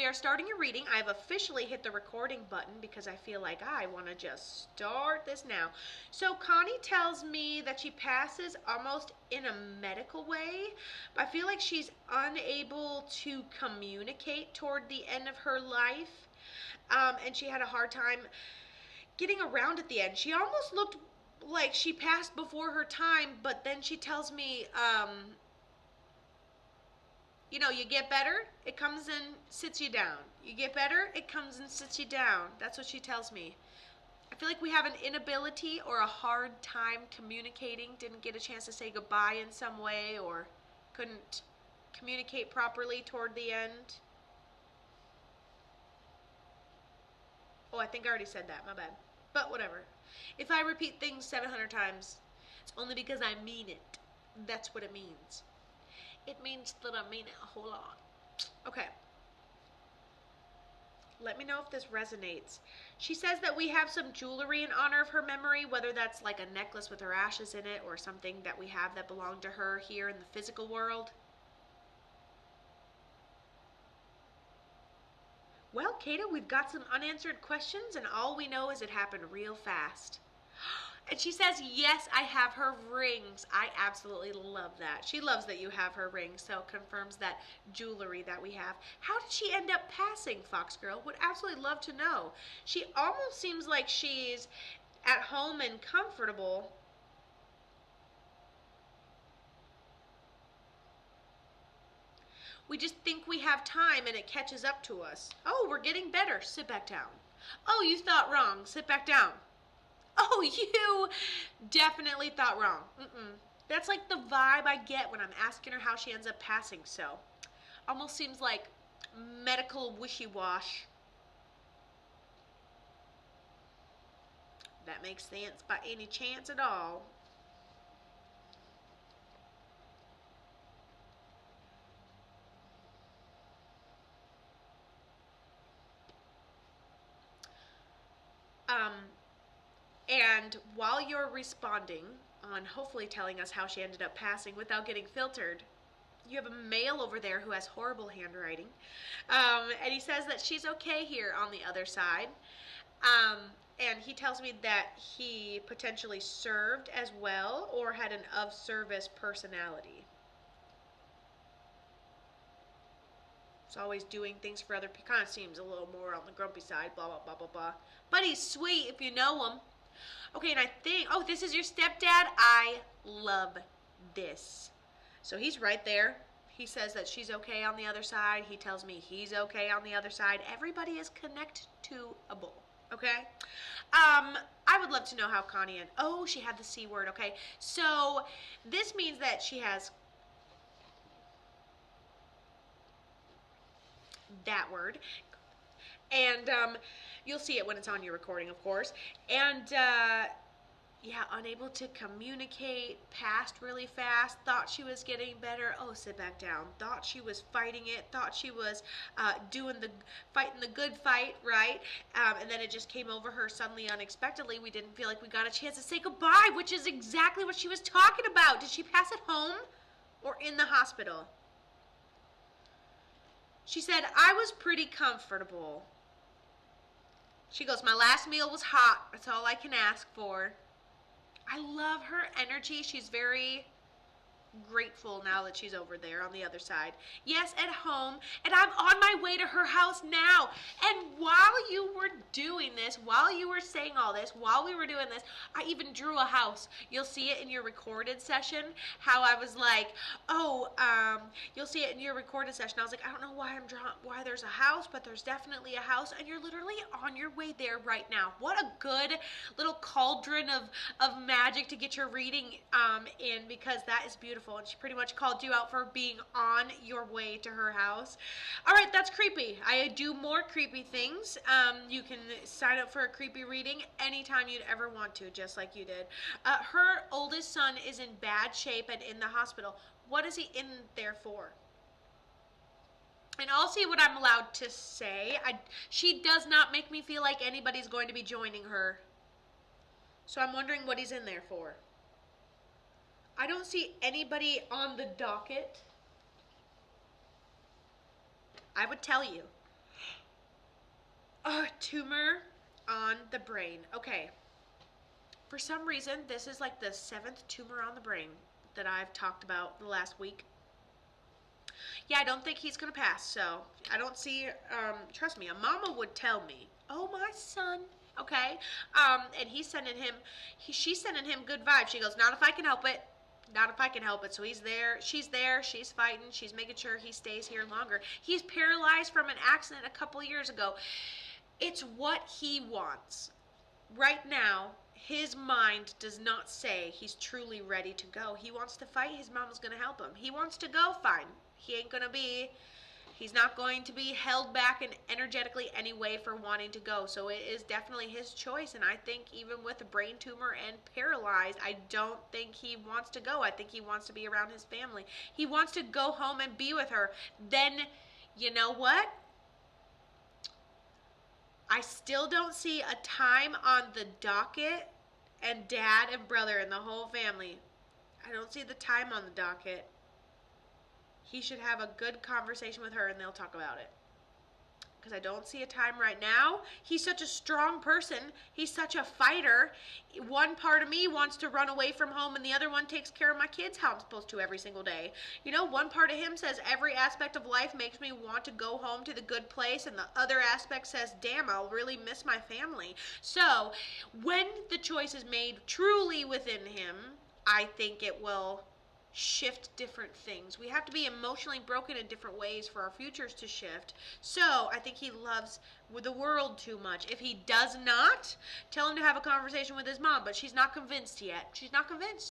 we are starting a reading. I've officially hit the recording button because I feel like I want to just start this now. So Connie tells me that she passes almost in a medical way. I feel like she's unable to communicate toward the end of her life. And she had a hard time getting around at the end. She almost looked like she passed before her time, but then she tells me, you get better, it comes and sits you down. You get better, it comes and sits you down. That's what she tells me. I feel like we have an inability or a hard time communicating, didn't get a chance to say goodbye in some way, or couldn't communicate properly toward the end. Oh, I think I already said that, my bad. But whatever. If I repeat things 700 times, it's only because I mean it. That's what it means. It means that I mean it a whole lot. Okay. Let me know if this resonates. She says that we have some jewelry in honor of her memory, whether that's like a necklace with her ashes in it or something that we have that belonged to her here in the physical world. Well, Kata, we've got some unanswered questions, and all we know is it happened real fast. And she says, yes, I have her rings. I absolutely love that. She loves that you have her rings, so confirms that jewelry that we have. How did she end up passing, Foxgirl? Would absolutely love to know. She almost seems like she's at home and comfortable. We just think we have time and it catches up to us. Oh, we're getting better. Sit back down. Oh, you thought wrong. Sit back down. Oh, you definitely thought wrong. That's like the vibe I get when I'm asking her how she ends up passing, so. Almost seems like medical wishy-wash. That makes sense by any chance at all. And while you're responding on hopefully telling us how she ended up passing without getting filtered, you have a male over there who has horrible handwriting. And he says that she's okay here on the other side. And he tells me that he potentially served as well or had an of-service personality. It's always doing things for other people. Kind of seems a little more on the grumpy side, blah, blah, blah, blah, blah. But he's sweet if you know him. Okay, and I think, oh, this is your stepdad? I love this. So he's right there. He says that she's okay on the other side. He tells me he's okay on the other side. Everybody is connectable, okay? I would love to know how Connie and, oh, she had the C word, okay? So this means that she has that word. And you'll see it when it's on your recording, of course. And yeah, unable to communicate, passed really fast, thought she was getting better. Oh, sit back down. Thought she was fighting it, thought she was fighting the good fight, right? And then it just came over her suddenly, unexpectedly. We didn't feel like we got a chance to say goodbye, which is exactly what she was talking about. Did she pass at home or in the hospital? She said, I was pretty comfortable. She goes, my last meal was hot. That's all I can ask for. I love her energy. She's very grateful now that she's over there on the other side. Yes, at home, and I'm on my way to her house now. And while you were doing this, while you were saying all this, while we were doing this, I even drew a house. You'll see it in your recorded session, how I was like, you'll see it in your recorded session. I was like, I don't know why there's a house, but there's definitely a house, and you're literally on your way there right now. What a good little cauldron of magic to get your reading in, because that is beautiful. And she pretty much called you out for being on your way to her house. All right, that's creepy. I do more creepy things. You can sign up for a creepy reading anytime you'd ever want to, just like you did. Her oldest son is in bad shape and in the hospital. What is he in there for? And I'll see what I'm allowed to say. She does not make me feel like anybody's going to be joining her. So I'm wondering what he's in there for. I don't see anybody on the docket. I would tell you. A tumor on the brain. Okay. For some reason, this is like the 7th tumor on the brain that I've talked about the last week. Yeah, I don't think he's gonna pass. So I don't see. Trust me, a mama would tell me, "Oh, my son." Okay. And he's sending him. She's sending him good vibes. She goes, "Not if I can help it. Not if I can help it." So he's there. She's there. She's fighting. She's making sure he stays here longer. He's paralyzed from an accident a couple years ago. It's what he wants. Right now, his mind does not say he's truly ready to go. He wants to fight. His mama's going to help him. He wants to go, fine. He's not going to be held back in energetically any way for wanting to go. So it is definitely his choice. And I think even with a brain tumor and paralyzed, I don't think he wants to go. I think he wants to be around his family. He wants to go home and be with her. Then, you know what? I still don't see a time on the docket, and dad and brother and the whole family. I don't see the time on the docket. He should have a good conversation with her and they'll talk about it. Because I don't see a time right now. He's such a strong person. He's such a fighter. One part of me wants to run away from home and the other one takes care of my kids how I'm supposed to every single day. You know, one part of him says every aspect of life makes me want to go home to the good place, and the other aspect says, damn, I'll really miss my family. So when the choice is made truly within him, I think it will shift different things. We have to be emotionally broken in different ways for our futures to shift. So I think he loves the world too much. If he does not, tell him to have a conversation with his mom, but she's not convinced yet. She's not convinced.